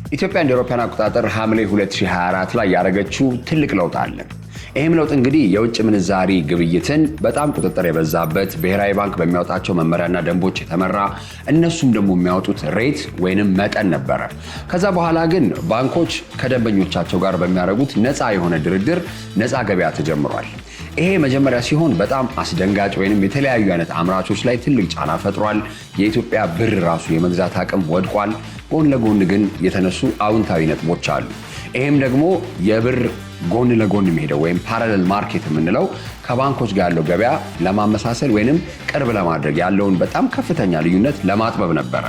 ኢትዮጵያ እንደ አውሮፓውያን አቆጣጠር ሐምሌ 2024 ላይ ያደረገችው ትልቅ ለውጥ አለ። ይህም ለውጥ እንግዲህ የውጭ ምንዛሪ ግብይትን በጣም ቁጥጥር የበዛበት ብሔራዊ ባንክ በሚያወጣቸው መመሪያና ደንቦች የተመራ እነሱም ደግሞ የሚያወጡት ሬት ወይንም መጠን ነበረ። ከዛ በኋላ ግን ባንኮች ከደንበኞቻቸው ጋር በሚያደርጉት ነፃ የሆነ ድርድር ነፃ ገበያ ተጀምሯል። ይሄ መጀመሪያ ሲሆን በጣም አስደንጋጭ ወይንም የተለያዩ አይነት አምራቾች ላይ ትልቅ ጫና ፈጥሯል። የኢትዮጵያ ብር ራሱ የመግዛት አቅም ወድቋል። ጎን ለጎን ግን የተነሱ አዎንታዊ ነጥቦች አሉ። ይሄም ደግሞ የብር ጎን ለጎን የሚሄደው ወይም ፓራሌል ማርኬት የምንለው ከባንኮች ጋር ያለው ገበያ ለማመሳሰል ወይንም ቅርብ ለማድረግ ያለውን በጣም ከፍተኛ ልዩነት ለማጥበብ ነበረ።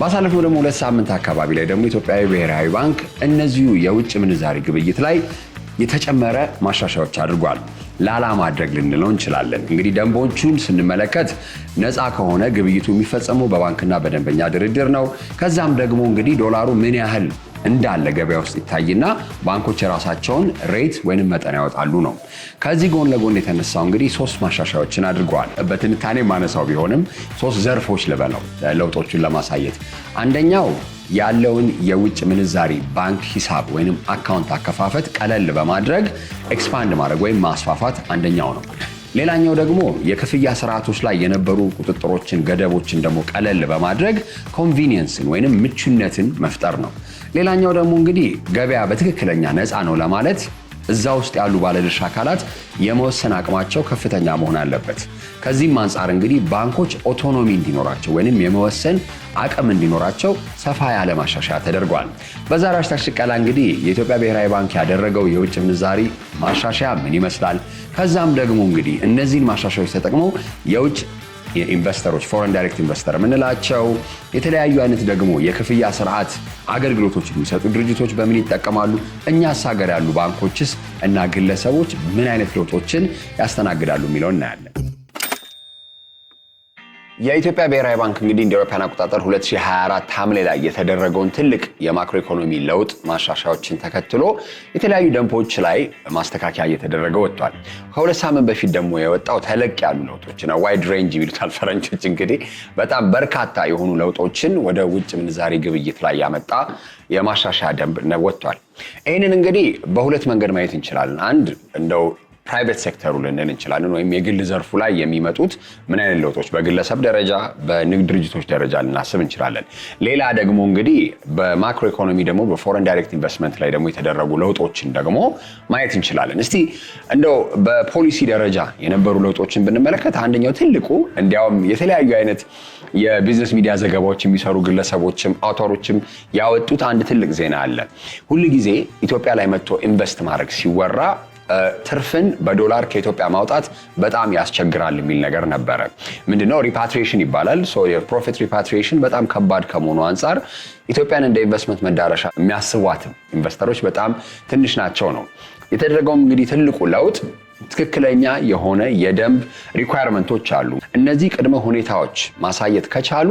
ባሳለፈው ደግሞ 2 ሳምንት አካባቢ ላይ ደግሞ ኢትዮጵያዊ ብሔራዊ ባንክ እነዚሁ የውጭ ምንዛሪ ግብይት ላይ የተጨመረ ማሻሻያዎች አድርጓል። ላላ ማድረግ ልንለው እንችላለን። እንግዲህ ደንቦቹን ስንመለከት ነፃ ከሆነ ግብይቱ የሚፈጸመው በባንክና በደንበኛ ድርድር ነው። ከዛም ደግሞ እንግዲህ ዶላሩ ምን ያህል እንዳለ ገበያ ውስጥ ይታይና ባንኮች የራሳቸውን ሬት ወይንም መጠን ያወጣሉ ነው። ከዚህ ጎን ለጎን የተነሳው እንግዲህ 3 ማሻሻያዎችን አድርገዋል። በትንታኔ ማነሳው ቢሆንም 3 ዘርፎች ልበለው ለውጦቹን ለማሳየት። አንደኛው ያለውን የውጭ ምንዛሪ ባንክ ሂሳብ ወይንም አካውንት አከፋፈት ቀለል በማድረግ ኤክስፓንድ ማድረግ ወይም ማስፋፋት አንደኛው ነው። ሌላኛው ደግሞ የክፍያ ስርዓቶች ላይ የነበሩ ቁጥጥሮችን፣ ገደቦችን ደግሞ ቀለል በማድረግ ኮንቪኒየንስን ወይንም ምቹነትን መፍጠር ነው። ሌላኛው ደግሞ እንግዲህ ገበያ በትክክለኛ ነፃ ነው ለማለት እዛ ውስጥ ያሉ ባለድርሻ አካላት የመወሰን አቅማቸው ከፍተኛ መሆን አለበት። ከዚህም አንጻር እንግዲህ ባንኮች ኦቶኖሚ እንዲኖራቸው ወይንም የመወሰን አቅም እንዲኖራቸው ሰፋ ያለ ማሻሻያ ተደርጓል። በዛሬው ሃሽታግ ሽቀላ እንግዲህ የኢትዮጵያ ብሔራዊ ባንክ ያደረገው የውጭ ምንዛሪ ማሻሻያ ምን ይመስላል፣ ከዛም ደግሞ እንግዲህ እነዚህን ማሻሻያዎች ተጠቅመው የውጭ ኢንቨስተሮች ፎሬን ዳይሬክት ኢንቨስተር የምንላቸው የተለያዩ አይነት ደግሞ የክፍያ ስርዓት አገልግሎቶች የሚሰጡ ድርጅቶች በምን ይጠቀማሉ፣ እኛስ ሀገር ያሉ ባንኮችስ እና ግለሰቦች ምን አይነት ለውጦችን ያስተናግዳሉ የሚለውን እናያለን። የኢትዮጵያ ብሔራዊ ባንክ እንግዲህ እንደ አውሮፓውያን አቆጣጠር 2024 ሐምሌ ላይ የተደረገውን ትልቅ የማክሮ ኢኮኖሚ ለውጥ ማሻሻያዎችን ተከትሎ የተለያዩ ደንቦች ላይ ማስተካከያ እየተደረገ ወጥቷል። ከ2 ሳምንት በፊት ደግሞ የወጣው ተለቅ ያሉ ለውጦች ነው፣ ዋይድ ሬንጅ ይሉታል ፈረንጆች። እንግዲህ በጣም በርካታ የሆኑ ለውጦችን ወደ ውጭ ምንዛሪ ግብይት ላይ ያመጣ የማሻሻያ ደንብ ወጥቷል። ይህንን እንግዲህ በሁለት መንገድ ማየት እንችላለን። አንድ እንደው ፕራይቬት ሴክተሩ ልንል እንችላለን፣ ወይም የግል ዘርፉ ላይ የሚመጡት ምን አይነት ለውጦች በግለሰብ ደረጃ በንግድ ድርጅቶች ደረጃ ልናስብ እንችላለን። ሌላ ደግሞ እንግዲህ በማክሮ ኢኮኖሚ ደግሞ በፎሬን ዳይሬክት ኢንቨስትመንት ላይ ደግሞ የተደረጉ ለውጦችን ደግሞ ማየት እንችላለን። እስቲ እንደው በፖሊሲ ደረጃ የነበሩ ለውጦችን ብንመለከት አንደኛው ትልቁ እንዲያውም የተለያዩ አይነት የቢዝነስ ሚዲያ ዘገባዎች የሚሰሩ ግለሰቦችም አውታሮችም ያወጡት አንድ ትልቅ ዜና አለ። ሁሉ ጊዜ ኢትዮጵያ ላይ መጥቶ ኢንቨስት ማድረግ ሲወራ ትርፍን በዶላር ከኢትዮጵያ ማውጣት በጣም ያስቸግራል የሚል ነገር ነበረ። ምንድነው ሪፓትሪዬሽን ይባላል። የፕሮፊት ሪፓትሪዬሽን በጣም ከባድ ከመሆኑ አንጻር ኢትዮጵያን እንደ ኢንቨስትመንት መዳረሻ የሚያስቧት ኢንቨስተሮች በጣም ትንሽ ናቸው ነው የተደረገውም። እንግዲህ ትልቁ ለውጥ ትክክለኛ የሆነ የደንብ ሪኳየርመንቶች አሉ። እነዚህ ቅድመ ሁኔታዎች ማሳየት ከቻሉ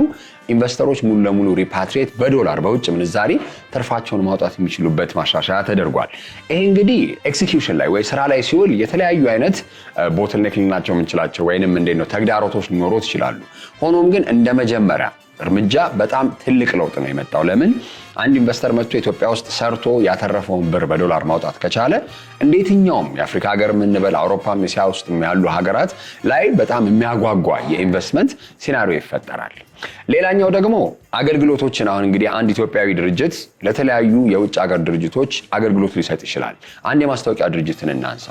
ኢንቨስተሮች ሙሉ ለሙሉ ሪፓትሪዬት በዶላር በውጭ ምንዛሪ ትርፋቸውን ማውጣት የሚችሉበት ማሻሻያ ተደርጓል። ይሄ እንግዲህ ኤክሲኪዩሽን ላይ ወይ ስራ ላይ ሲውል የተለያዩ አይነት ቦትልኔክ ልናቸው የምንችላቸው ወይንም እንዴት ነው ተግዳሮቶች ሊኖሩት ይችላሉ። ሆኖም ግን እንደ መጀመሪያ እርምጃ በጣም ትልቅ ለውጥ ነው የመጣው። ለምን አንድ ኢንቨስተር መጥቶ ኢትዮጵያ ውስጥ ሰርቶ ያተረፈውን ብር በዶላር ማውጣት ከቻለ እንዴትኛውም የአፍሪካ ሀገር የምንበል አውሮፓም እስያ ውስጥ ያሉ ሀገራት ላይ በጣም የሚያጓጓ የኢንቨስትመንት ሲናሪዮ ይፈጠራል። ሌላኛው ደግሞ አገልግሎቶችን አሁን እንግዲህ አንድ ኢትዮጵያዊ ድርጅት ለተለያዩ የውጭ ሀገር ድርጅቶች አገልግሎት ሊሰጥ ይችላል። አንድ የማስታወቂያ ድርጅትን እናንሳ።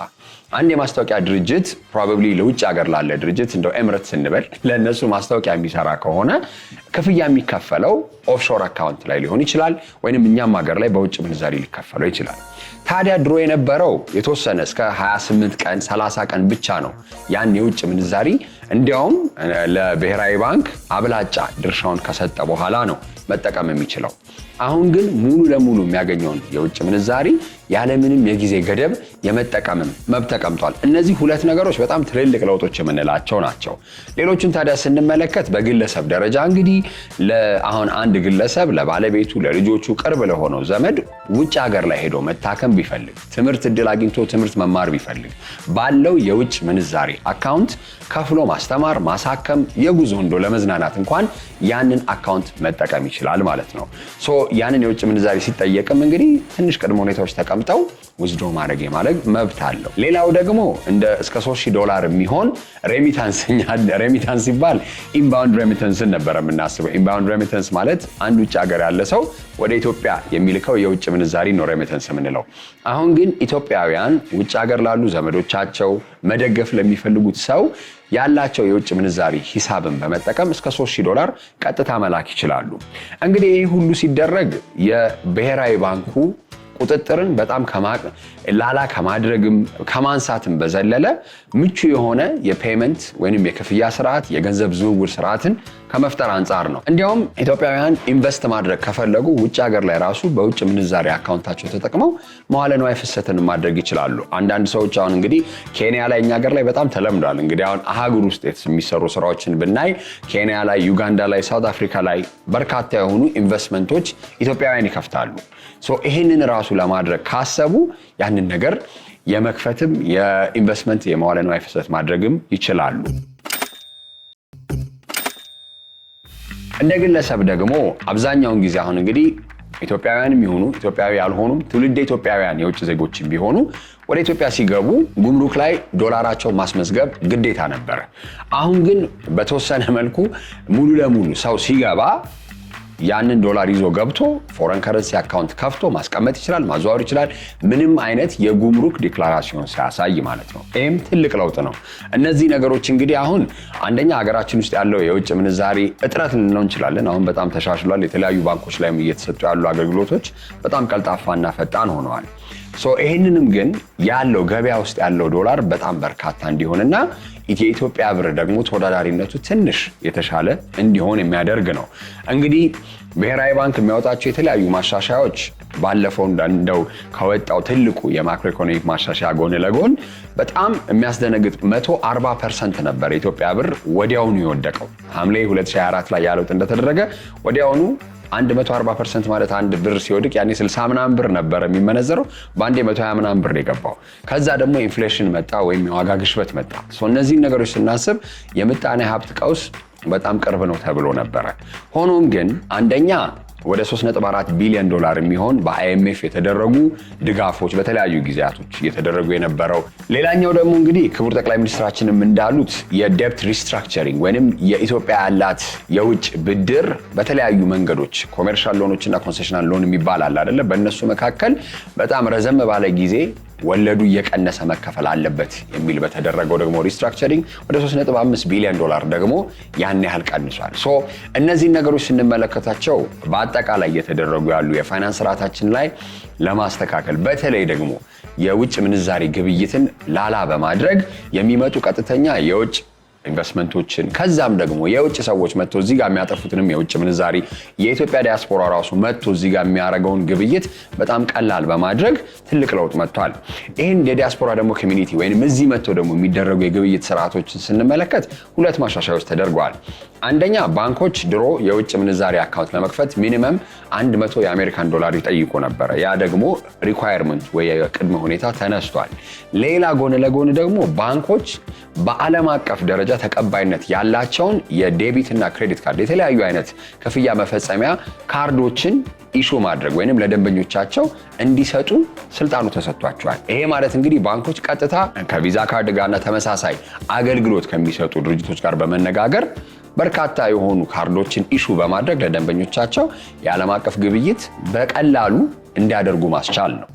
አንድ የማስታወቂያ ድርጅት ፕሮባብሊ ለውጭ ሀገር ላለ ድርጅት እንደው ኤምሬትስ እንበል ለነሱ ማስታወቂያ የሚሰራ ከሆነ ክፍያ የሚከፈለው ኦፍሾር አካውንት ላይ ሊሆን ይችላል፣ ወይንም እኛም ሀገር ላይ በውጭ ምንዛሪ ሊከፈለው ይችላል። ታዲያ ድሮ የነበረው የተወሰነ እስከ 28 ቀን 30 ቀን ብቻ ነው ያን የውጭ ምንዛሪ እንዲያውም ለብሔራዊ ባንክ አብላጫ ድርሻውን ከሰጠ በኋላ ነው መጠቀም የሚችለው። አሁን ግን ሙሉ ለሙሉ የሚያገኘውን የውጭ ምንዛሪ ያለምንም የጊዜ ገደብ የመጠቀምም መብት ተቀምጧል። እነዚህ ሁለት ነገሮች በጣም ትልልቅ ለውጦች የምንላቸው ናቸው። ሌሎቹን ታዲያ ስንመለከት በግለሰብ ደረጃ እንግዲህ አሁን አንድ ግለሰብ ለባለቤቱ ለልጆቹ ቅርብ ለሆነው ዘመድ ውጭ ሀገር ላይ ሄዶ መታከም ቢፈልግ፣ ትምህርት እድል አግኝቶ ትምህርት መማር ቢፈልግ ባለው የውጭ ምንዛሪ አካውንት ከፍሎ ማስተማር፣ ማሳከም፣ የጉዞ እንደው ለመዝናናት እንኳን ያንን አካውንት መጠቀም ይችላል ማለት ነው። ያንን የውጭ ምንዛሪ ሲጠየቅም እንግዲህ ትንሽ ቅድመ ሁኔታዎች ተቀምጠው ውዝዶ ማድረግ መብት አለው። ሌላው ደግሞ እንደ እስከ $3,000 የሚሆን ሬሚታንስ ሲባል ኢንባውንድ ሬሚታንስን ነበር የምናስበው። ኢንባውንድ ሬሚታንስ ማለት አንድ ውጭ ሀገር ያለ ሰው ወደ ኢትዮጵያ የሚልከው የውጭ ምንዛሪ ነው ሬሚታንስ የምንለው። አሁን ግን ኢትዮጵያውያን ውጭ ሀገር ላሉ ዘመዶቻቸው መደገፍ ለሚፈልጉት ሰው ያላቸው የውጭ ምንዛሪ ሂሳብን በመጠቀም እስከ $3,000 ቀጥታ መላክ ይችላሉ። እንግዲህ ይህ ሁሉ ሲደረግ የብሔራዊ ባንኩ ቁጥጥርን በጣም ላላ ከማድረግም ከማንሳትም በዘለለ ምቹ የሆነ የፔመንት ወይንም የክፍያ ስርዓት የገንዘብ ዝውውር ስርዓትን ከመፍጠር አንጻር ነው። እንዲያውም ኢትዮጵያውያን ኢንቨስት ማድረግ ከፈለጉ ውጭ ሀገር ላይ ራሱ በውጭ ምንዛሪ አካውንታቸው ተጠቅመው መዋለ ንዋይ ፍሰትን ማድረግ ይችላሉ። አንዳንድ ሰዎች አሁን እንግዲህ ኬንያ ላይ እኛ ሀገር ላይ በጣም ተለምዷል። እንግዲህ አሁን አህጉር ውስጥ የሚሰሩ ስራዎችን ብናይ ኬንያ ላይ፣ ዩጋንዳ ላይ፣ ሳውት አፍሪካ ላይ በርካታ የሆኑ ኢንቨስትመንቶች ኢትዮጵያውያን ይከፍታሉ። ይህንን ራሱ ለማድረግ ካሰቡ ያንን ነገር የመክፈትም የኢንቨስትመንት የመዋለ ንዋይ ፍሰት ማድረግም ይችላሉ። እንደ ግለሰብ ደግሞ አብዛኛውን ጊዜ አሁን እንግዲህ ኢትዮጵያውያንም ይሁኑ ኢትዮጵያዊ ያልሆኑም ትውልደ ኢትዮጵያውያን የውጭ ዜጎችም ቢሆኑ ወደ ኢትዮጵያ ሲገቡ ጉምሩክ ላይ ዶላራቸውን ማስመዝገብ ግዴታ ነበር። አሁን ግን በተወሰነ መልኩ ሙሉ ለሙሉ ሰው ሲገባ ያንን ዶላር ይዞ ገብቶ ፎረን ከረንሲ አካውንት ከፍቶ ማስቀመጥ ይችላል፣ ማዘዋወር ይችላል፣ ምንም አይነት የጉምሩክ ዲክላራሲዮን ሳያሳይ ማለት ነው። ይህም ትልቅ ለውጥ ነው። እነዚህ ነገሮች እንግዲህ አሁን አንደኛ ሀገራችን ውስጥ ያለው የውጭ ምንዛሪ እጥረት ልንለው እንችላለን። አሁን በጣም ተሻሽሏል። የተለያዩ ባንኮች ላይም እየተሰጡ ያሉ አገልግሎቶች በጣም ቀልጣፋና ፈጣን ሆነዋል። ይህንንም ግን ያለው ገበያ ውስጥ ያለው ዶላር በጣም በርካታ እንዲሆንና የኢትዮጵያ ብር ደግሞ ተወዳዳሪነቱ ትንሽ የተሻለ እንዲሆን የሚያደርግ ነው። እንግዲህ ብሔራዊ ባንክ የሚያወጣቸው የተለያዩ ማሻሻያዎች ባለፈው እንደው ከወጣው ትልቁ የማክሮ ኢኮኖሚክ ማሻሻያ ጎን ለጎን በጣም የሚያስደነግጥ 140% ነበር የኢትዮጵያ ብር ወዲያውኑ የወደቀው። ሐምሌ 2024 ላይ ያለው እንደተደረገ ወዲያውኑ 140% ማለት አንድ ብር ሲወድቅ ያኔ 60 ምናምን ብር ነበር የሚመነዘረው፣ በአንዴ 120 ምናምን ብር የገባው። ከዛ ደግሞ ኢንፍሌሽን መጣ ወይም የዋጋ ግሽበት መጣ። እነዚህን ነገሮች ስናስብ የምጣኔ ሀብት ቀውስ በጣም ቅርብ ነው ተብሎ ነበረ። ሆኖም ግን አንደኛ ወደ $3.4 ቢሊዮን የሚሆን በአይኤምኤፍ የተደረጉ ድጋፎች በተለያዩ ጊዜያቶች እየተደረጉ የነበረው። ሌላኛው ደግሞ እንግዲህ ክቡር ጠቅላይ ሚኒስትራችንም እንዳሉት የዴፕት ሪስትራክቸሪንግ ወይንም የኢትዮጵያ ያላት የውጭ ብድር በተለያዩ መንገዶች ኮሜርሻል ሎኖች እና ኮንሴሽናል ሎን የሚባል አለ አይደለ? በእነሱ መካከል በጣም ረዘም ባለ ጊዜ ወለዱ እየቀነሰ መከፈል አለበት የሚል በተደረገው ደግሞ ሪስትራክቸሪንግ ወደ $3.5 ቢሊዮን ደግሞ ያን ያህል ቀንሷል። እነዚህን ነገሮች ስንመለከታቸው በአጠቃላይ እየተደረጉ ያሉ የፋይናንስ ስርዓታችን ላይ ለማስተካከል በተለይ ደግሞ የውጭ ምንዛሪ ግብይትን ላላ በማድረግ የሚመጡ ቀጥተኛ የውጭ ኢንቨስትመንቶችን ከዛም ደግሞ የውጭ ሰዎች መጥቶ እዚህ ጋር የሚያጠፉትንም የውጭ ምንዛሪ የኢትዮጵያ ዲያስፖራ ራሱ መጥቶ እዚህ ጋር የሚያደርገውን ግብይት በጣም ቀላል በማድረግ ትልቅ ለውጥ መጥቷል። ይህን የዲያስፖራ ደግሞ ኮሚኒቲ ወይንም እዚህ መጥቶ ደግሞ የሚደረጉ የግብይት ስርዓቶችን ስንመለከት ሁለት ማሻሻያዎች ተደርገዋል። አንደኛ ባንኮች ድሮ የውጭ ምንዛሪ አካውንት ለመክፈት ሚኒመም $100 ይጠይቁ ነበረ። ያ ደግሞ ሪኳየርመንት ወይ የቅድመ ሁኔታ ተነስቷል። ሌላ ጎን ለጎን ደግሞ ባንኮች በዓለም አቀፍ ደረጃ ተቀባይነት ያላቸውን የዴቢት እና ክሬዲት ካርድ የተለያዩ አይነት ክፍያ መፈጸሚያ ካርዶችን ኢሹ ማድረግ ወይንም ለደንበኞቻቸው እንዲሰጡ ስልጣኑ ተሰጥቷቸዋል። ይሄ ማለት እንግዲህ ባንኮች ቀጥታ ከቪዛ ካርድ ጋርና ተመሳሳይ አገልግሎት ከሚሰጡ ድርጅቶች ጋር በመነጋገር በርካታ የሆኑ ካርዶችን ኢሹ በማድረግ ለደንበኞቻቸው የዓለም አቀፍ ግብይት በቀላሉ እንዲያደርጉ ማስቻል ነው።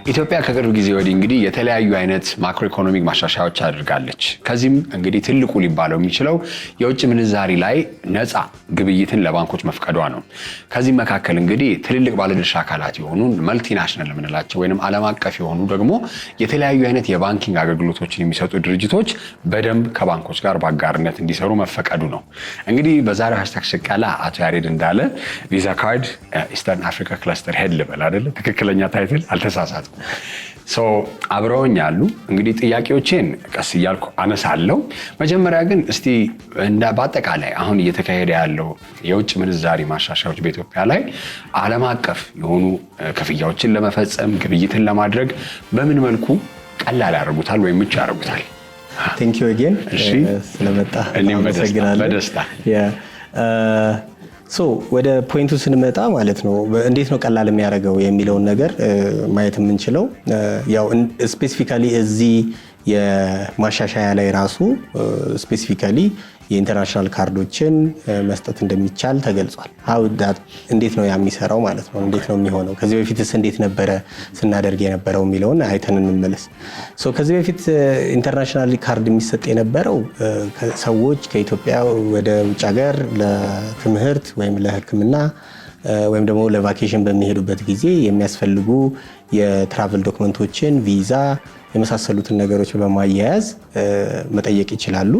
ኢትዮጵያ ከቅርብ ጊዜ ወዲህ እንግዲህ የተለያዩ አይነት ማክሮ ኢኮኖሚክ ማሻሻያዎች አድርጋለች። ከዚህም እንግዲህ ትልቁ ሊባለው የሚችለው የውጭ ምንዛሪ ላይ ነፃ ግብይትን ለባንኮች መፍቀዷ ነው። ከዚህም መካከል እንግዲህ ትልልቅ ባለድርሻ አካላት የሆኑ መልቲናሽናል የምንላቸው ወይንም ዓለም አቀፍ የሆኑ ደግሞ የተለያዩ አይነት የባንኪንግ አገልግሎቶችን የሚሰጡ ድርጅቶች በደንብ ከባንኮች ጋር በአጋርነት እንዲሰሩ መፈቀዱ ነው። እንግዲህ በዛሬው ሃሽታግ ሽቀላ አቶ ያሬድ እንዳለ ቪዛ ካርድ ኢስተርን አፍሪካ ክለስተር ሄድ ልበል አይደለ? ትክክለኛ ታይትል አልተሳሳትም። አብረውኝ አሉ። እንግዲህ ጥያቄዎችን ቀስ እያልኩ አነሳለሁ። መጀመሪያ ግን እስቲ በአጠቃላይ አሁን እየተካሄደ ያለው የውጭ ምንዛሪ ማሻሻያዎች በኢትዮጵያ ላይ ዓለም አቀፍ የሆኑ ክፍያዎችን ለመፈጸም ግብይትን ለማድረግ በምን መልኩ ቀላል ያደርጉታል ወይም ምቹ ያደርጉታል? ቴንክ ዩ አጌን ስለመጣ አመሰግናለሁ። በደስታ ወደ ፖይንቱ ስንመጣ ማለት ነው እንዴት ነው ቀላል የሚያደርገው የሚለውን ነገር ማየት የምንችለው ያው ስፔሲፊካሊ እዚህ የማሻሻያ ላይ ራሱ ስፔሲፊካሊ የኢንተርናሽናል ካርዶችን መስጠት እንደሚቻል ተገልጿል። እንዴት ነው የሚሰራው ማለት ነው? እንዴት ነው የሚሆነው? ከዚህ በፊትስ እንዴት ነበረ ስናደርግ የነበረው የሚለውን አይተን እንመለስ። ከዚህ በፊት ኢንተርናሽናል ካርድ የሚሰጥ የነበረው ሰዎች ከኢትዮጵያ ወደ ውጭ ሀገር ለትምህርት ወይም ለሕክምና ወይም ደግሞ ለቫኬሽን በሚሄዱበት ጊዜ የሚያስፈልጉ የትራቨል ዶክመንቶችን፣ ቪዛ የመሳሰሉትን ነገሮች በማያያዝ መጠየቅ ይችላሉ።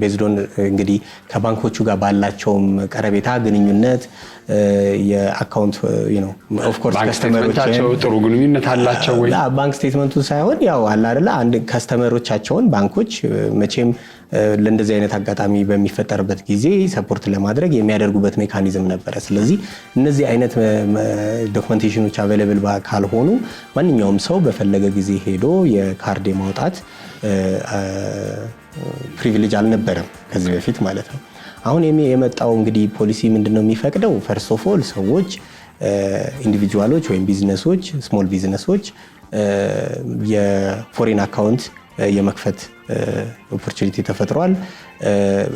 ቤዝዶን እንግዲህ ከባንኮቹ ጋር ባላቸውም ቀረቤታ ግንኙነት የአካውንት ኦፍ ኮርስ ከስተመሮቻቸው ጥሩ ግንኙነት አላቸው ወይ? ባንክ ስቴትመንቱ ሳይሆን ያው አለ አይደለ አንድ ከስተመሮቻቸውን ባንኮች መቼም ለእንደዚህ አይነት አጋጣሚ በሚፈጠርበት ጊዜ ሰፖርት ለማድረግ የሚያደርጉበት ሜካኒዝም ነበረ። ስለዚህ እነዚህ አይነት ዶክመንቴሽኖች አቬሌብል ካልሆኑ ማንኛውም ሰው በፈለገ ጊዜ ሄዶ የካርድ የማውጣት ፕሪቪሌጅ አልነበረም ከዚህ በፊት ማለት ነው። አሁን የመጣው እንግዲህ ፖሊሲ ምንድነው የሚፈቅደው? ፈርስት ኦፍ ኦል ሰዎች ኢንዲቪጁዋሎች ወይም ቢዝነሶች ስሞል ቢዝነሶች የፎሬን አካውንት የመክፈት ኦፖርቹኒቲ ተፈጥሯል።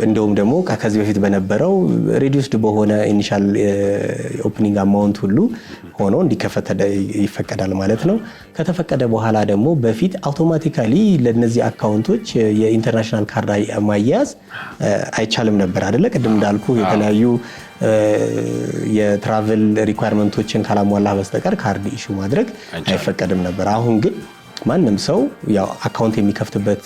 እንደውም ደግሞ ከዚህ በፊት በነበረው ሪዲዩስድ በሆነ ኢኒሻል ኦፕኒንግ አማውንት ሁሉ ሆኖ እንዲከፈት ይፈቀዳል ማለት ነው። ከተፈቀደ በኋላ ደግሞ በፊት አውቶማቲካሊ ለነዚህ አካውንቶች የኢንተርናሽናል ካርድ ማያያዝ አይቻልም ነበር አይደለ? ቅድም እንዳልኩ የተለያዩ የትራቨል ሪኳየርመንቶችን ካላሟላ በስተቀር ካርድ ኢሹ ማድረግ አይፈቀድም ነበር። አሁን ግን ማንም ሰው ያው አካውንት የሚከፍትበት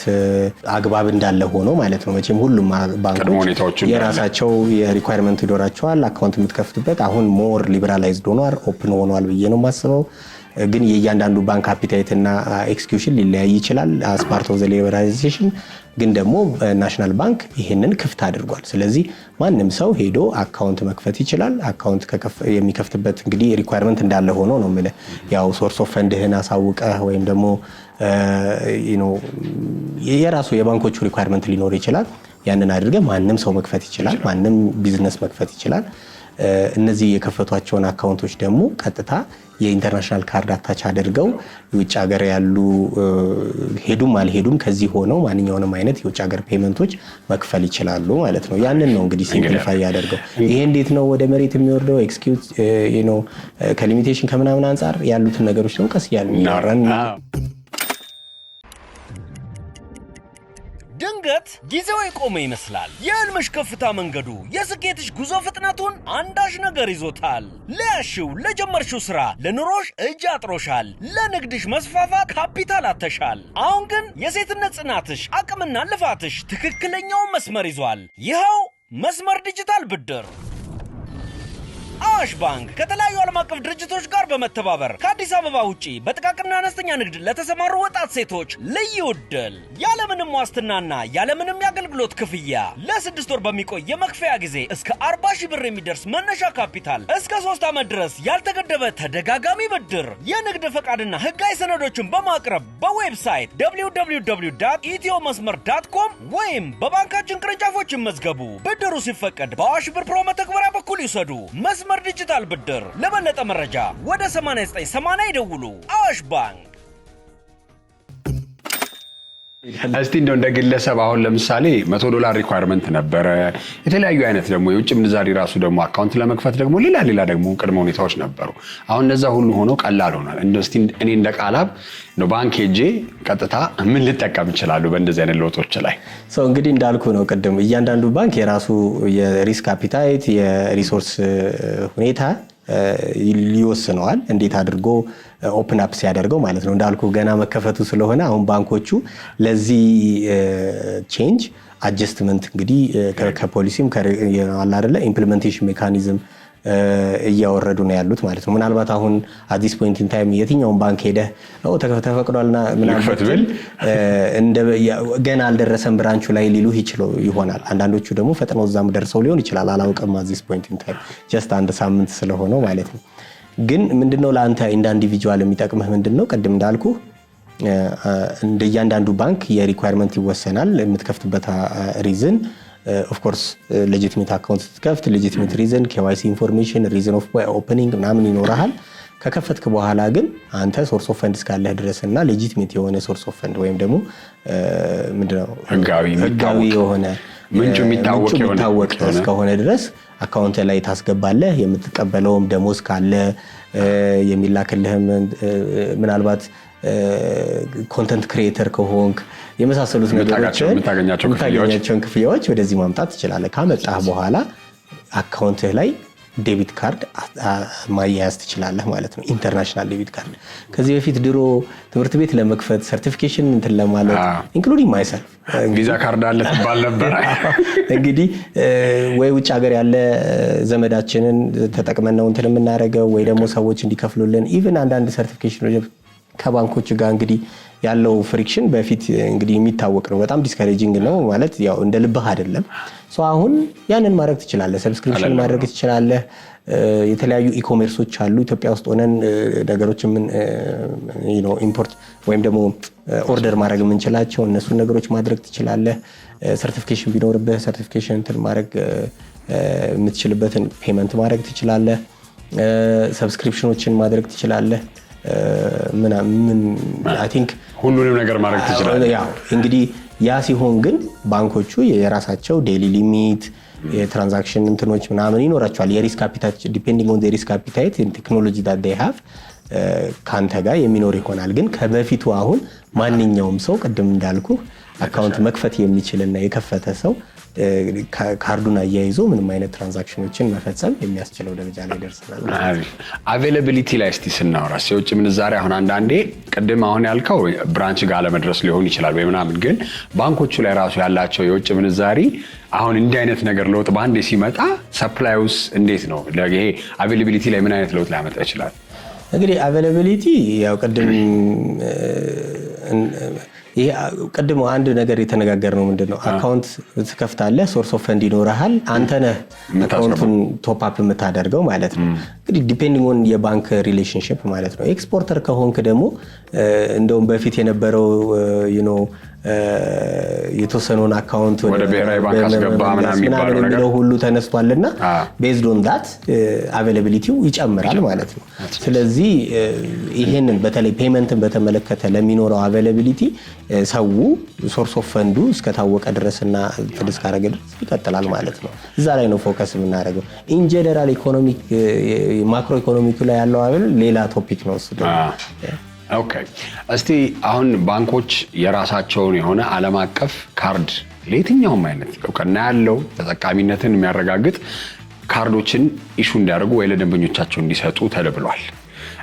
አግባብ እንዳለ ሆኖ ማለት ነው። መቼም ሁሉም ባንኮች የራሳቸው የሪኳየርመንት ይኖራቸዋል አካውንት የምትከፍትበት። አሁን ሞር ሊበራላይዝድ ሆኗል፣ ኦፕን ሆኗል ብዬ ነው የማስበው። ግን የእያንዳንዱ ባንክ አፒታይት እና ኤክስኪዩሽን ሊለያይ ይችላል አስ ፓርት ኦፍ ዘ ሊበራላይዜሽን። ግን ደግሞ ናሽናል ባንክ ይሄንን ክፍት አድርጓል። ስለዚህ ማንም ሰው ሄዶ አካውንት መክፈት ይችላል። አካውንት የሚከፍትበት እንግዲህ ሪኳየርመንት እንዳለ ሆኖ ነው የምልህ። ያው ሶርስ ኦፍ ፈንድህን አሳውቀህ ወይም ደግሞ የራሱ የባንኮቹ ሪኳየርመንት ሊኖር ይችላል። ያንን አድርገህ ማንም ሰው መክፈት ይችላል። ማንም ቢዝነስ መክፈት ይችላል። እነዚህ የከፈቷቸውን አካውንቶች ደግሞ ቀጥታ የኢንተርናሽናል ካርድ አታች አድርገው የውጭ ሀገር ያሉ ሄዱም አልሄዱም ከዚህ ሆነው ማንኛውንም አይነት የውጭ ሀገር ፔመንቶች መክፈል ይችላሉ ማለት ነው። ያንን ነው እንግዲህ ሲምፕሊፋይ ያደርገው። ይሄ እንዴት ነው ወደ መሬት የሚወርደው? ኤክስኪዩት ከሊሚቴሽን ከምናምን አንፃር ያሉትን ነገሮች ነው ቀስ እያልን እናወራን። ድንገት ጊዜው የቆመ ይመስላል። የህልምሽ ከፍታ መንገዱ፣ የስኬትሽ ጉዞ ፍጥነቱን አንዳች ነገር ይዞታል። ለያሽው ለጀመርሽው ስራ፣ ለኑሮሽ እጅ አጥሮሻል። ለንግድሽ መስፋፋት ካፒታል አተሻል። አሁን ግን የሴትነት ጽናትሽ፣ አቅምና ልፋትሽ ትክክለኛውን መስመር ይዟል። ይኸው መስመር ዲጂታል ብድር። አዋሽ ባንክ ከተለያዩ ዓለም አቀፍ ድርጅቶች ጋር በመተባበር ከአዲስ አበባ ውጪ በጥቃቅንና አነስተኛ ንግድ ለተሰማሩ ወጣት ሴቶች ልዩ ዕድል ያለምንም ዋስትናና ያለምንም የአገልግሎት ክፍያ ለ6 ወር በሚቆይ የመክፈያ ጊዜ እስከ 40 ሺህ ብር የሚደርስ መነሻ ካፒታል፣ እስከ 3 ዓመት ድረስ ያልተገደበ ተደጋጋሚ ብድር፣ የንግድ ፈቃድና ህጋዊ ሰነዶችን በማቅረብ በዌብሳይት www.ethiomasmer.com ወይም በባንካችን ቅርንጫፎች ይመዝገቡ። ብድሩ ሲፈቀድ በአዋሽ ብር ፕሮ መተግበሪያ በኩል ይውሰዱ። መስመር ዲጂታል ብድር። ለበለጠ መረጃ ወደ 8980 ይደውሉ። አዋሽ ባንክ። እስቲ እንደው እንደ ግለሰብ አሁን ለምሳሌ $100 ሪኳየርመንት ነበረ። የተለያዩ አይነት ደግሞ የውጭ ምንዛሪ ራሱ ደግሞ አካውንት ለመክፈት ደግሞ ሌላ ደግሞ ቅድመ ሁኔታዎች ነበሩ። አሁን እነዛ ሁሉ ሆኖ ቀላል ሆኗል። እስቲ እኔ እንደ ቃላብ ነው ባንክ ሄጄ ቀጥታ ምን ልጠቀም ይችላል በእንደዚህ አይነት ለውጦች ላይ? እንግዲህ እንዳልኩ ነው ቅድም እያንዳንዱ ባንክ የራሱ የሪስክ አፒታይት የሪሶርስ ሁኔታ ይወስነዋል እንዴት አድርጎ ኦፕን አፕ ሲያደርገው ማለት ነው። እንዳልኩ ገና መከፈቱ ስለሆነ አሁን ባንኮቹ ለዚህ ቼንጅ አጀስትመንት እንግዲህ ከፖሊሲም አለ አይደለ ኢምፕሊሜንቴሽን ሜካኒዝም እያወረዱ ነው ያሉት ማለት ነው። ምናልባት አሁን አዲስ ፖይንት ኢን ታይም የትኛውን ባንክ ሄደህ ተፈቅዷልና ምናምን ገና አልደረሰም ብራንቹ ላይ ሊሉህ ይችላል ይሆናል። አንዳንዶቹ ደግሞ ፈጥነው እዛም ደርሰው ሊሆን ይችላል። አላውቅም አዲስ ፖይንት ኢን ታይም ጀስት አንድ ሳምንት ስለሆነው ማለት ነው። ግን ምንድነው ለአንተ እንደ ኢንዲቪጁዋል የሚጠቅምህ ምንድነው? ቅድም እንዳልኩ እንደ እያንዳንዱ ባንክ የሪኳየርመንት ይወሰናል። የምትከፍትበት ሪዝን ኦፍ ኮርስ ሌጂቲሜት አካውንት ስትከፍት ሌጂቲሜት ሪዝን KYC ኢንፎርሜሽን ሪዝን ኦፍ ኦፕኒንግ ምናምን ይኖርሃል። ከከፈትክ በኋላ ግን አንተ ሶርስ ኦፍ ፈንድ እስካለህ ድረስና ሌጂቲሜት የሆነ ሶርስ ኦፍ ፈንድ ወይም ደግሞ ምንድነው ህጋዊ የሆነ ምንጩ የሚታወቅ እስከሆነ ድረስ አካውንት ላይ ታስገባለህ። የምትቀበለውም ደሞዝ ካለ የሚላክልህም ምናልባት ኮንተንት ክሪኤተር ከሆንክ የመሳሰሉት ነገሮችን የምታገኛቸውን ክፍያዎች ወደዚህ ማምጣት ትችላለህ። ካመጣህ በኋላ አካውንትህ ላይ ዴቢት ካርድ ማያያዝ ትችላለህ ማለት ነው። ኢንተርናሽናል ዴቢት ካርድ ከዚህ በፊት ድሮ ትምህርት ቤት ለመክፈት ሰርቲፊኬሽን እንትን ለማለት ኢንክሉዲንግ ማይሰልፍ ቪዛ ካርድ አለ ትባል ነበር። እንግዲህ ወይ ውጭ ሀገር ያለ ዘመዳችንን ተጠቅመን ነው እንትን የምናደርገው ወይ ደግሞ ሰዎች እንዲከፍሉልን ኢቭን አንዳንድ ሰርቲፊኬሽን ከባንኮች ጋር እንግዲህ ያለው ፍሪክሽን በፊት እንግዲህ የሚታወቅ ነው። በጣም ዲስከሬጂንግ ነው ማለት ያው እንደ ልብህ አይደለም። አሁን ያንን ማድረግ ትችላለህ። ሰብስክሪፕሽን ማድረግ ትችላለህ። የተለያዩ ኢኮሜርሶች አሉ ኢትዮጵያ ውስጥ ሆነን ነገሮችን ኢምፖርት ወይም ደግሞ ኦርደር ማድረግ የምንችላቸው እነሱን ነገሮች ማድረግ ትችላለህ። ሰርቲፊኬሽን ቢኖርብህ ሰርቲፊኬሽን እንትን ማድረግ የምትችልበትን ፔመንት ማድረግ ትችላለህ። ሰብስክሪፕሽኖችን ማድረግ ትችላለህ። አይ ቲንክ ሁሉንም ነገር ማድረግ ትችላለህ። ያው እንግዲህ ያ ሲሆን ግን ባንኮቹ የራሳቸው ዴይሊ ሊሚት የትራንዛክሽን እንትኖች ምናምን ይኖራቸዋል። የሪስክ አፒታይት ዲፔንዲንግ ኦን ዘ ሪስክ አፒታይት ኤንድ ቴክኖሎጂ ዳት ዴይ ሃቭ ካንተ ጋር የሚኖር ይሆናል። ግን ከበፊቱ አሁን ማንኛውም ሰው ቅድም እንዳልኩ አካውንት መክፈት የሚችልና የከፈተ ሰው ካርዱን አያይዞ ምንም አይነት ትራንዛክሽኖችን መፈጸም የሚያስችለው ደረጃ ላይ ደርሰናል። አቬይላቢሊቲ ላይ እስቲ ስናወራ የውጭ ምንዛሪ አሁን አንዳንዴ ቅድም አሁን ያልከው ብራንች ጋር ለመድረስ ሊሆን ይችላል ወይ ምናምን፣ ግን ባንኮቹ ላይ ራሱ ያላቸው የውጭ ምንዛሪ አሁን እንዲህ አይነት ነገር ለውጥ በአንዴ ሲመጣ ሰፕላይውስ እንዴት ነው? ይሄ አቬይላቢሊቲ ላይ ምን አይነት ለውጥ ሊያመጣ ይችላል? እንግዲህ አቬይላቢሊቲ ያው ቅድም አንድ ነገር የተነጋገርነው ምንድነው አካውንት ትከፍታለህ፣ ሶርስ ኦፍ ፈንድ ይኖርሃል፣ አንተ ነህ አካውንቱን ቶፕ አፕ የምታደርገው ማለት ነው። እንግዲህ ዲፔንዲንግ ኦን የባንክ ሪሌሽንሺፕ ማለት ነው። ኤክስፖርተር ከሆንክ ደግሞ እንደውም በፊት የነበረው የተወሰነውን አካውንት ወደ ብሔራዊ ባንክ አስገባ ምናምን የሚለው ሁሉ ተነስቷልና ቤዝድ ኦን ዳት አቬይላቢሊቲው ይጨምራል ማለት ነው። ስለዚህ ይሄንን በተለይ ፔመንትን በተመለከተ ለሚኖረው አቬይላቢሊቲ ሰው ሶርስ ኦፍ ፈንዱ እስከታወቀ ድረስና ትድስ ካረገ ድረስ ይቀጥላል ማለት ነው። እዛ ላይ ነው ፎከስ የምናደርገው። ኢን ጀነራል ኢኮኖሚክ ማክሮ ኢኮኖሚክ ላይ ያለው አበል ሌላ ቶፒክ ነው እሱ ደግሞ። ኦኬ እስቲ አሁን ባንኮች የራሳቸውን የሆነ ዓለም አቀፍ ካርድ ለየትኛውም አይነት እውቅና ያለው ተጠቃሚነትን የሚያረጋግጥ ካርዶችን ኢሹ እንዲያደርጉ ወይ ለደንበኞቻቸው እንዲሰጡ ተብሏል።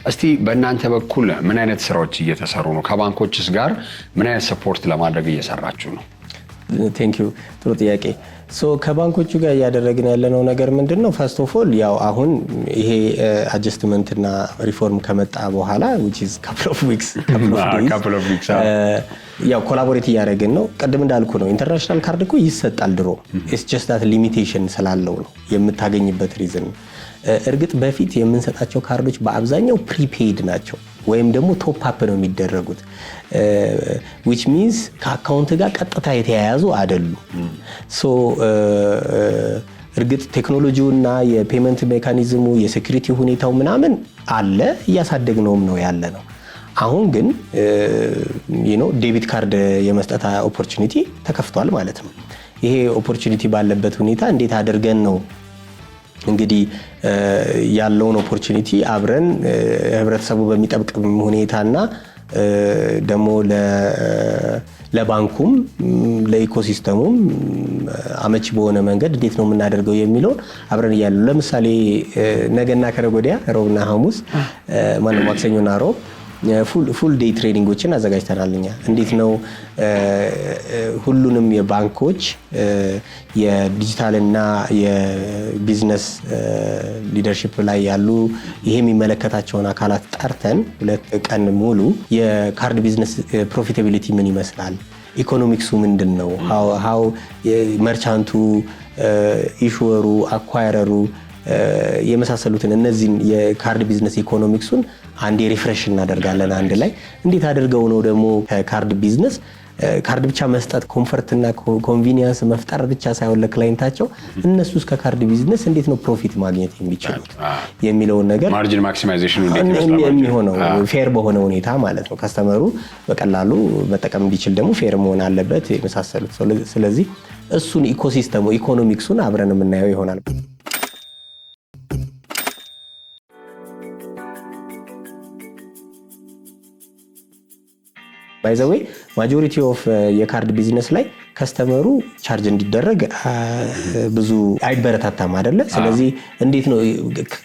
እስቲ በእናንተ በኩል ምን አይነት ስራዎች እየተሰሩ ነው? ከባንኮችስ ጋር ምን አይነት ሰፖርት ለማድረግ እየሰራችሁ ነው? ቴንክ ዩ ጥሩ ጥያቄ። ከባንኮቹ ጋር እያደረግን ያለነው ነገር ምንድነው? ፈርስት ኦፍ ኦል ያው አሁን ይሄ አጀስትመንት እና ሪፎርም ከመጣ በኋላ which is couple of weeks ያው ኮላቦሬት እያደረግን ነው። ቅድም እንዳልኩ ነው ኢንተርናሽናል ካርድ እኮ ይሰጣል ድሮ። it's just that limitation ስላለው ነው የምታገኝበት ሪዝን። እርግጥ በፊት የምንሰጣቸው ካርዶች በአብዛኛው ፕሪፔይድ ናቸው ወይም ደግሞ ቶፕ አፕ ነው የሚደረጉት which means ከአካውንት ጋር ቀጥታ የተያያዙ አይደሉም። እርግጥ ቴክኖሎጂውና የፔመንት ሜካኒዝሙ የሴኩሪቲ ሁኔታው ምናምን አለ እያሳደግነውም ነው ያለ ነው። አሁን ግን ዴቢት ካርድ የመስጠት ኦፖርቹኒቲ ተከፍቷል ማለት ነው። ይሄ ኦፖርቹኒቲ ባለበት ሁኔታ እንዴት አድርገን ነው እንግዲህ ያለውን ኦፖርቹኒቲ አብረን ህብረተሰቡ በሚጠብቅ ሁኔታና ደግሞ ለባንኩም ለኢኮሲስተሙም አመቺ በሆነ መንገድ እንዴት ነው የምናደርገው የሚለውን አብረን እያሉ ለምሳሌ ነገና ከነገ ወዲያ ሮብና ሐሙስ ማነው ማክሰኞና ሮብ ፉል ዴይ ትሬኒንጎችን አዘጋጅተናል። እኛ እንዴት ነው ሁሉንም የባንኮች የዲጂታልና የቢዝነስ ሊደርሺፕ ላይ ያሉ ይሄ የሚመለከታቸውን አካላት ጠርተን 2 ቀን ሙሉ የካርድ ቢዝነስ ፕሮፊታቢሊቲ ምን ይመስላል፣ ኢኮኖሚክሱ ምንድነው፣ ሃው መርቻንቱ፣ ኢሹወሩ፣ አኳየረሩ የመሳሰሉትን እነዚህን የካርድ ቢዝነስ ኢኮኖሚክሱን አንዴ ሪፍሬሽ እናደርጋለን። አንድ ላይ እንዴት አድርገው ነው ደግሞ ከካርድ ቢዝነስ ካርድ ብቻ መስጠት ኮምፎርት እና ኮንቪኒየንስ መፍጠር ብቻ ሳይሆን ለክላይንታቸው እነሱስ ከካርድ ቢዝነስ እንዴት ነው ፕሮፊት ማግኘት የሚችሉት የሚለውን ነገር ማርጂን ማክሲማይዜሽን እንዴት ይመስላል የሚሆነው ፌር በሆነ ሁኔታ ማለት ነው። ከስተመሩ በቀላሉ መጠቀም እንዲችል ደግሞ ፌር መሆን አለበት የመሳሰሉት። ስለዚህ እሱን ኢኮሲስተሙ ኢኮኖሚክሱን አብረን የምናየው ይሆናል። ባይ ዘ ዌይ ማጆሪቲ ኦፍ የካርድ ቢዝነስ ላይ ከስተመሩ ቻርጅ እንዲደረግ ብዙ አይበረታታም አይደለ? ስለዚህ እንዴት ነው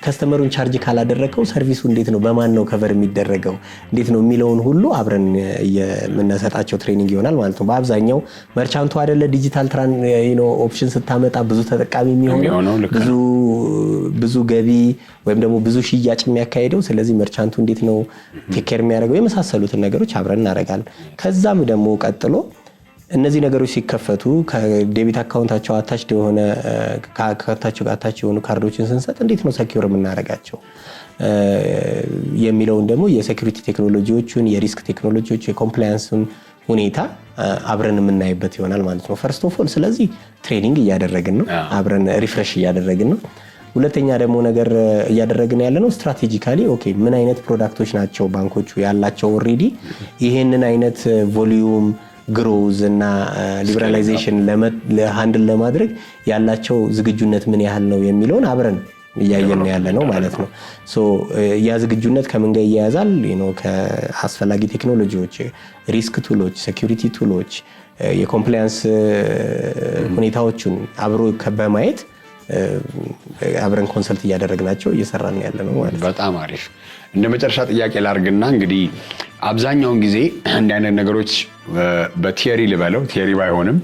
ከስተመሩን ቻርጅ ካላደረከው ሰርቪሱ እንዴት ነው በማን ነው ከቨር የሚደረገው እንዴት ነው የሚለውን ሁሉ አብረን የምንሰጣቸው ትሬኒንግ ይሆናል ማለት ነው። በአብዛኛው መርቻንቱ አይደለ ዲጂታል ኦፕሽን ስታመጣ ብዙ ተጠቃሚ የሚሆነው ብዙ ገቢ ወይም ደግሞ ብዙ ሽያጭ የሚያካሄደው። ስለዚህ መርቻንቱ እንዴት ነው ቴክ ኬር የሚያደርገው የመሳሰሉትን ነገሮች አብረን እናደርጋለን። ከዛም ደግሞ ቀጥሎ እነዚህ ነገሮች ሲከፈቱ ከዴቢት አካውንታቸው አታችድ የሆነ ከአካውንታቸው ጋር አታች የሆኑ ካርዶችን ስንሰጥ እንዴት ነው ሰኪዩር የምናደርጋቸው የሚለውን ደግሞ የሴኩሪቲ ቴክኖሎጂዎችን የሪስክ ቴክኖሎጂዎች የኮምፕላያንስን ሁኔታ አብረን የምናይበት ይሆናል ማለት ነው። ፈርስት ኦፍ ኦል ስለዚህ ትሬኒንግ እያደረግን ነው፣ አብረን ሪፍሬሽ እያደረግን ነው። ሁለተኛ ደግሞ ነገር እያደረግን ያለነው ስትራቴጂካሊ ኦኬ ምን አይነት ፕሮዳክቶች ናቸው ባንኮቹ ያላቸው ኦሬዲ ይሄንን አይነት ቮሊዩም ግሮዝ እና ሊበራላይዜሽን ለሃንድል ለማድረግ ያላቸው ዝግጁነት ምን ያህል ነው የሚለውን አብረን እያየን ያለ ነው ማለት ነው። ሶ ያ ዝግጁነት ከምን ጋር ይያያዛል? ከአስፈላጊ ቴክኖሎጂዎች፣ ሪስክ ቱሎች፣ ሴኩሪቲ ቱሎች፣ የኮምፕላያንስ ሁኔታዎችን አብሮ በማየት አብረን ኮንሰልት እያደረግናቸው እየሰራን ያለ ነው ማለት ነው። በጣም አሪፍ። እንደ መጨረሻ ጥያቄ ላርግና እንግዲህ አብዛኛውን ጊዜ እንደ አይነት ነገሮች በቲዮሪ ልበለው ቲዮሪ ባይሆንም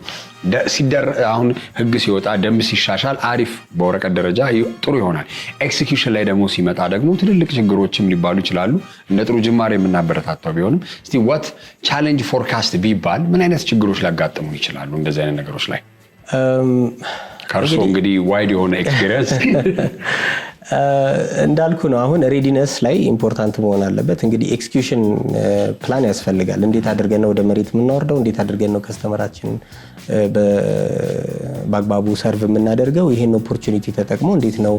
አሁን ህግ ሲወጣ ደንብ ሲሻሻል አሪፍ በወረቀት ደረጃ ጥሩ ይሆናል። ኤክሲኪዩሽን ላይ ደግሞ ሲመጣ ደግሞ ትልልቅ ችግሮችም ሊባሉ ይችላሉ። እንደ ጥሩ ጅማሬ የምናበረታታው ቢሆንም እስቲ ዋት ቻሌንጅ ፎርካስት ቢባል ምን አይነት ችግሮች ሊያጋጥሙ ይችላሉ እንደዚህ አይነት ነገሮች ላይ? ካርሶ እንግዲህ ዋይድ የሆነ ኤክስፒሪየንስ እንዳልኩ ነው። አሁን ሬዲነስ ላይ ኢምፖርታንት መሆን አለበት። እንግዲህ ኤክስኪዩሽን ፕላን ያስፈልጋል። እንዴት አድርገን ነው ወደ መሬት የምናወርደው? እንዴት አድርገን ነው ከስተመራችንን በአግባቡ ሰርቭ የምናደርገው? ይሄን ኦፖርቹኒቲ ተጠቅሞ እንዴት ነው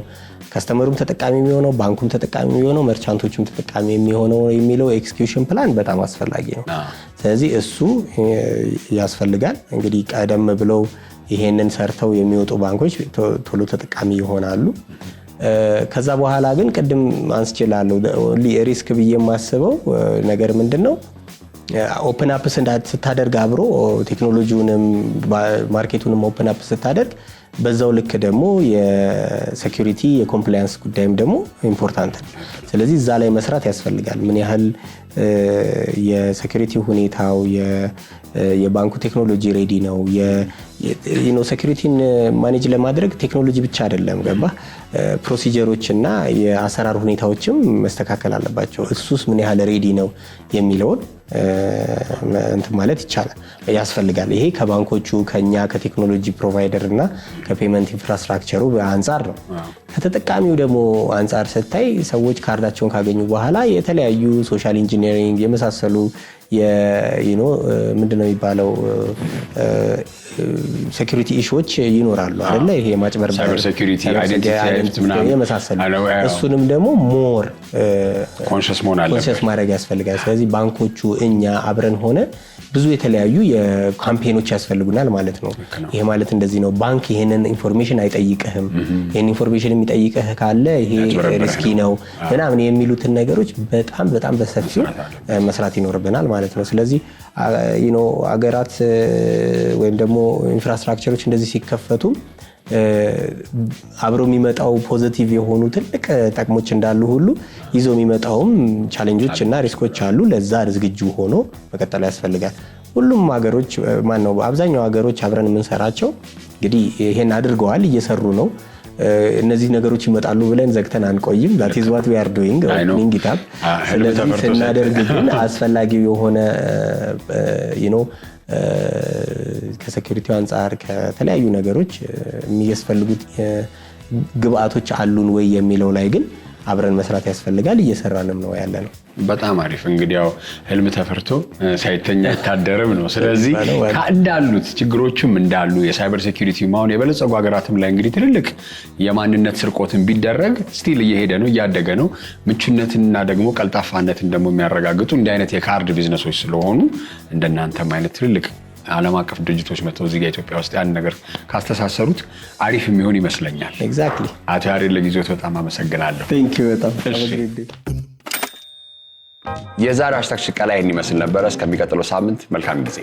ከስተመሩም ተጠቃሚ የሚሆነው፣ ባንኩም ተጠቃሚ የሚሆነው፣ መርቻንቶችም ተጠቃሚ የሚሆነው የሚለው ኤክስኪዩሽን ፕላን በጣም አስፈላጊ ነው። ስለዚህ እሱ ያስፈልጋል። እንግዲህ ቀደም ብለው ይሄንን ሰርተው የሚወጡ ባንኮች ቶሎ ተጠቃሚ ይሆናሉ። ከዛ በኋላ ግን ቅድም አንስችላለሁ ሪስክ ብዬ የማስበው ነገር ምንድነው ኦፕን አፕ ስታደርግ አብሮ ቴክኖሎጂውንም ማርኬቱንም ኦፕን አፕ ስታደርግ በዛው ልክ ደግሞ የሴኩሪቲ የኮምፕላያንስ ጉዳይም ደግሞ ኢምፖርታንት ነው። ስለዚህ እዛ ላይ መስራት ያስፈልጋል። ምን ያህል የሴኩሪቲ ሁኔታው የባንኩ ቴክኖሎጂ ሬዲ ነው? ሴኩሪቲን ማኔጅ ለማድረግ ቴክኖሎጂ ብቻ አይደለም፣ ገባ ፕሮሲጀሮች እና የአሰራር ሁኔታዎችም መስተካከል አለባቸው። እሱስ ምን ያህል ሬዲ ነው የሚለውን እንትን ማለት ይቻላል ያስፈልጋል። ይሄ ከባንኮቹ ከኛ ከቴክኖሎጂ ፕሮቫይደር እና ከፔመንት ኢንፍራስትራክቸሩ አንጻር ነው። ከተጠቃሚው ደግሞ አንጻር ስታይ ሰዎች ካርዳቸውን ካገኙ በኋላ የተለያዩ ሶሻል ኢንጂነሪንግ የመሳሰሉ ምንድነው የሚባለው ሴኩሪቲ ኢሹዎች ይኖራሉ አይደለ? ይሄ ማጭበርበር፣ ሳይበር ሴኩሪቲ፣ አይደንቲቲ ምናምን የመሳሰሉ እሱንም ደግሞ ሞር ኮንሽስ መሆን አለበት፣ ኮንሽስ ማድረግ ያስፈልጋል። ስለዚህ ባንኮቹ እኛ አብረን ሆነ ብዙ የተለያዩ የካምፔኖች ያስፈልጉናል ማለት ነው። ይሄ ማለት እንደዚህ ነው፣ ባንክ ይሄንን ኢንፎርሜሽን አይጠይቅህም፣ ይሄን ኢንፎርሜሽን የሚጠይቅህ ካለ ይሄ ሪስኪ ነው ምናምን የሚሉትን ነገሮች በጣም በጣም በሰፊው መስራት ይኖርብናል ማለት ነው። ስለዚህ አገራት ወይም ደግሞ ኢንፍራስትራክቸሮች እንደዚህ ሲከፈቱ አብሮ የሚመጣው ፖዚቲቭ የሆኑ ትልቅ ጥቅሞች እንዳሉ ሁሉ ይዞ የሚመጣውም ቻሌንጆች እና ሪስኮች አሉ። ለዛ ዝግጁ ሆኖ መቀጠል ያስፈልጋል። ሁሉም ሀገሮች አብዛኛው ሀገሮች አብረን የምንሰራቸው እንግዲህ ይሄን አድርገዋል፣ እየሰሩ ነው። እነዚህ ነገሮች ይመጣሉ ብለን ዘግተን አንቆይም። that is what we are doing opening it up። ስለዚህ ስናደርግ ግን አስፈላጊው የሆነ ከሴኩሪቲው አንጻር ከተለያዩ ነገሮች የሚያስፈልጉት ግብአቶች አሉን ወይ የሚለው ላይ ግን አብረን መስራት ያስፈልጋል። እየሰራንም ነው ያለነው። በጣም አሪፍ። እንግዲህ ያው ህልም ተፈርቶ ሳይተኛ ይታደርም ነው። ስለዚህ እንዳሉት ችግሮችም እንዳሉ የሳይበር ሴኩሪቲ ማሁን የበለጸጉ ሀገራትም ላይ እንግዲህ ትልልቅ የማንነት ስርቆትን ቢደረግ ስቲል እየሄደ ነው፣ እያደገ ነው። ምቹነትንና ደግሞ ቀልጣፋነትን ደግሞ የሚያረጋግጡ እንዲህ አይነት የካርድ ቢዝነሶች ስለሆኑ እንደናንተም አይነት ትልልቅ ዓለም አቀፍ ድርጅቶች መጥተው እዚህ ጋር ኢትዮጵያ ውስጥ ያን ነገር ካስተሳሰሩት አሪፍ የሚሆን ይመስለኛል። ኤግዛክትሊ። አቶ ያሬድ ለጊዜዎት በጣም አመሰግናለሁ። ቴንክ ዩ በጣም። የዛሬው ሃሽታግ ሽቀላ ይህን ይመስል ነበረ። እስከሚቀጥለው ሳምንት መልካም ጊዜ